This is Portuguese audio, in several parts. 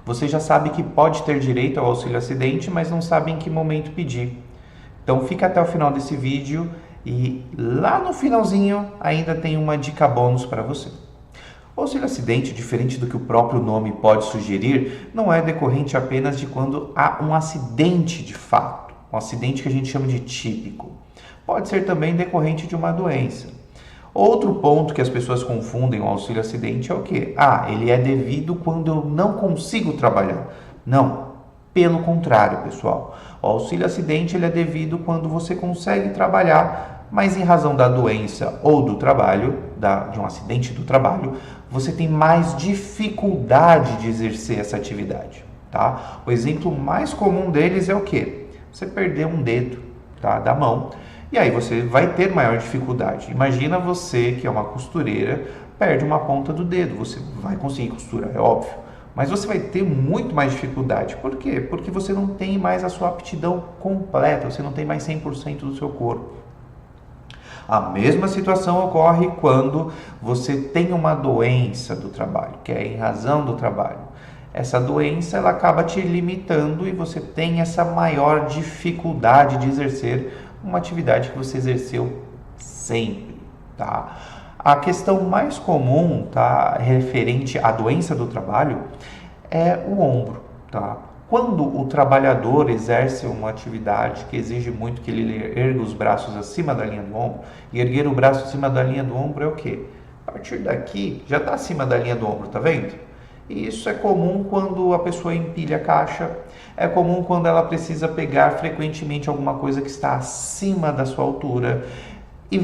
Você já sabe que pode ter direito ao auxílio acidente, mas não sabe em que momento pedir. Então fica até o final desse vídeo e lá no finalzinho ainda tem uma dica bônus para você. O auxílio acidente, diferente do que o próprio nome pode sugerir, não é decorrente apenas de quando há um acidente de fato, um acidente que a gente chama de típico. Pode ser também decorrente de uma doença. Outro ponto que as pessoas confundem o auxílio acidente é o quê? Ele é devido quando eu não consigo trabalhar. Não, pelo contrário, pessoal. O auxílio acidente ele é devido quando você consegue trabalhar, mas em razão da doença ou do trabalho, de um acidente do trabalho, você tem mais dificuldade de exercer essa atividade, tá? O exemplo mais comum deles é o quê? Você perder um dedo, tá, da mão, e aí você vai ter maior dificuldade. Imagina você que é uma costureira, perde uma ponta do dedo, você vai conseguir costurar, é óbvio, mas você vai ter muito mais dificuldade. Por quê? Porque você não tem mais a sua aptidão completa, você não tem mais 100% do seu corpo. A mesma situação ocorre quando você tem uma doença do trabalho, que é em razão do trabalho. Essa doença ela acaba te limitando e você tem essa maior dificuldade de exercer uma atividade que você exerceu sempre, tá? A questão mais comum, tá, referente à doença do trabalho é o ombro, tá? Quando o trabalhador exerce uma atividade que exige muito que ele erga os braços acima da linha do ombro, e erguer o braço acima da linha do ombro é o quê? A partir daqui, já está acima da linha do ombro, tá vendo? E isso é comum quando a pessoa empilha a caixa, é comum quando ela precisa pegar frequentemente alguma coisa que está acima da sua altura, e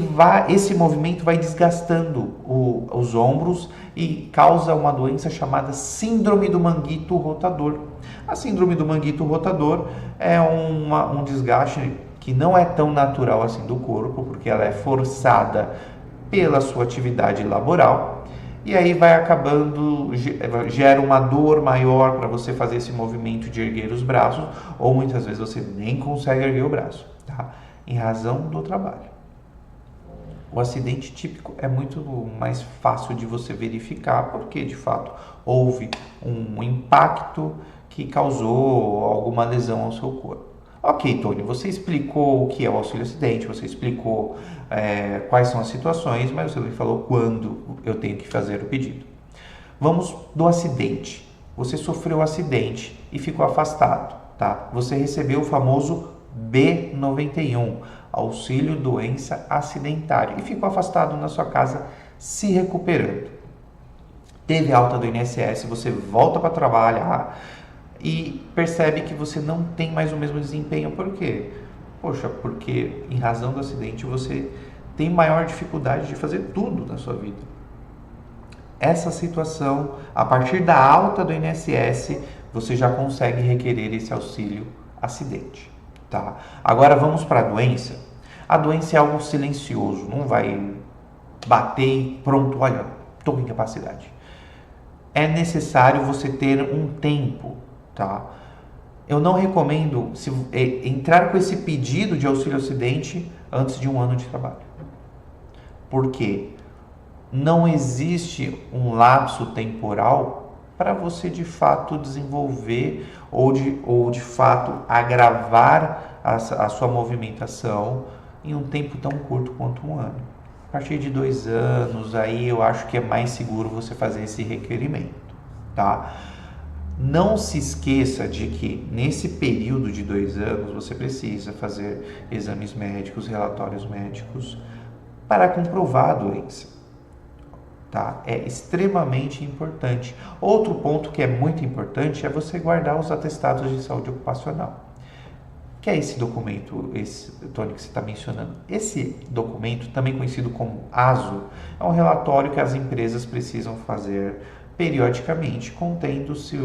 esse movimento vai desgastando os ombros e causa uma doença chamada síndrome do manguito rotador. A síndrome do manguito rotador é um desgaste que não é tão natural assim do corpo, porque ela é forçada pela sua atividade laboral, e aí vai acabando, gera uma dor maior para você fazer esse movimento de erguer os braços, ou muitas vezes você nem consegue erguer o braço, tá? Em razão do trabalho. O acidente típico é muito mais fácil de você verificar, porque de fato houve um impacto que causou alguma lesão ao seu corpo. Ok, Tony, você explicou o que é o auxílio acidente, você explicou quais são as situações, mas você não falou quando eu tenho que fazer o pedido. Vamos do acidente. Você sofreu um acidente e ficou afastado, tá? Você recebeu o famoso B91, auxílio doença acidentário, e ficou afastado na sua casa se recuperando. Teve alta do INSS, você volta para trabalhar e percebe que você não tem mais o mesmo desempenho. Por quê? Poxa, porque em razão do acidente você tem maior dificuldade de fazer tudo na sua vida. Essa situação, a partir da alta do INSS, você já consegue requerer esse auxílio acidente, tá? Agora vamos para a doença. A doença é algo silencioso, não vai bater e pronto, olha, estou com incapacidade. É necessário você ter um tempo, tá? Eu não recomendo entrar com esse pedido de auxílio acidente antes de 1 ano de trabalho. Por quê? Não existe um lapso temporal para você de fato desenvolver ou de fato agravar a sua movimentação em um tempo tão curto quanto 1 ano. A partir de 2 anos, aí eu acho que é mais seguro você fazer esse requerimento, tá? Não se esqueça de que nesse período de 2 anos você precisa fazer exames médicos, relatórios médicos para comprovar a doença, tá? É extremamente importante. Outro ponto que é muito importante é você guardar os atestados de saúde ocupacional. Que é esse documento, Tony, que você está mencionando? Esse documento, também conhecido como ASO, é um relatório que as empresas precisam fazer periodicamente, contendo se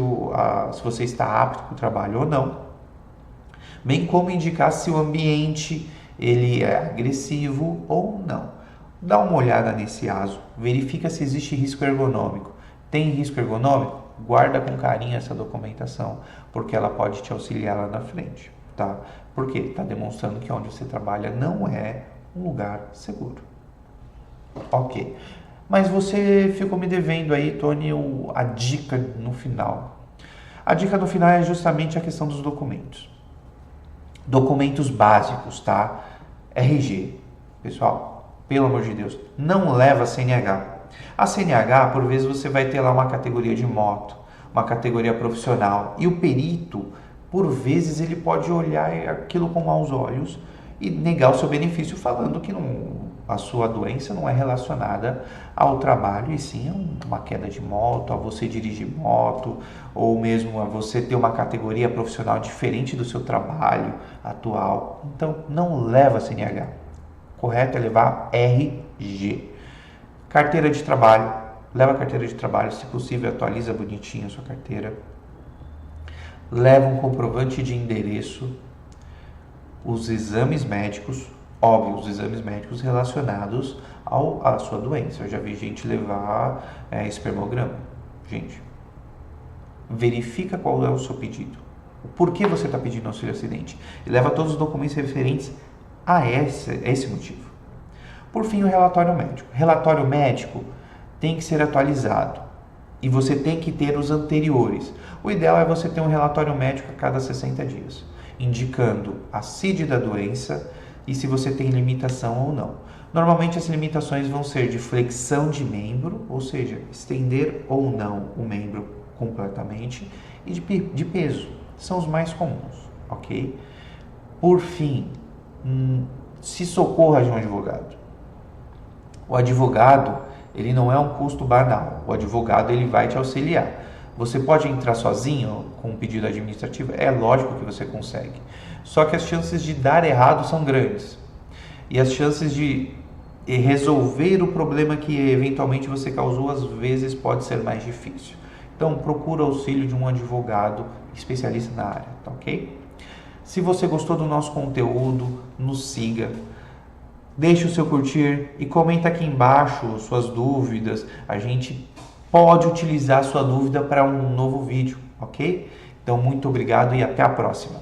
você está apto para o trabalho ou não, bem como indicar se o ambiente ele é agressivo ou não. Dá uma olhada nesse ASO, verifica se existe risco ergonômico. Tem risco ergonômico? Guarda com carinho essa documentação, porque ela pode te auxiliar lá na frente, tá? Porque está demonstrando que onde você trabalha não é um lugar seguro. Ok. Mas você ficou me devendo aí, Tony, a dica no final. A dica no final é justamente a questão dos documentos. Documentos básicos, tá? RG. Pessoal, pelo amor de Deus, não leva CNH. A CNH, por vezes, você vai ter lá uma categoria de moto, uma categoria profissional. E o perito, por vezes, ele pode olhar aquilo com maus olhos e negar o seu benefício, falando que a sua doença não é relacionada ao trabalho, e sim a uma queda de moto, a você dirigir moto, ou mesmo a você ter uma categoria profissional diferente do seu trabalho atual. Então, não leva CNH. Correto é levar RG. Carteira de trabalho. Leva a carteira de trabalho, se possível, atualiza bonitinho a sua carteira. Leva um comprovante de endereço. Os exames médicos, óbvio, os exames médicos relacionados à sua doença. Eu já vi gente levar espermograma. Gente, verifica qual é o seu pedido. Por que você está pedindo auxílio acidente? E leva todos os documentos referentes a esse motivo. Por fim, o relatório médico. Relatório médico tem que ser atualizado e você tem que ter os anteriores. O ideal é você ter um relatório médico a cada 60 dias, indicando a CID da doença e se você tem limitação ou não. Normalmente as limitações vão ser de flexão de membro, ou seja, estender ou não o membro completamente, e de peso. São os mais comuns, ok? Por fim, se socorra de um advogado. O advogado, ele não é um custo banal. O advogado, ele vai te auxiliar. Você pode entrar sozinho com um pedido administrativo? É lógico que você consegue. Só que as chances de dar errado são grandes. E as chances de resolver o problema que eventualmente você causou, às vezes, pode ser mais difícil. Então, procura o auxílio de um advogado especialista na área, tá ok? Se você gostou do nosso conteúdo, nos siga. Deixe o seu curtir e comenta aqui embaixo suas dúvidas. A gente pode utilizar a sua dúvida para um novo vídeo, ok? Então, muito obrigado e até a próxima.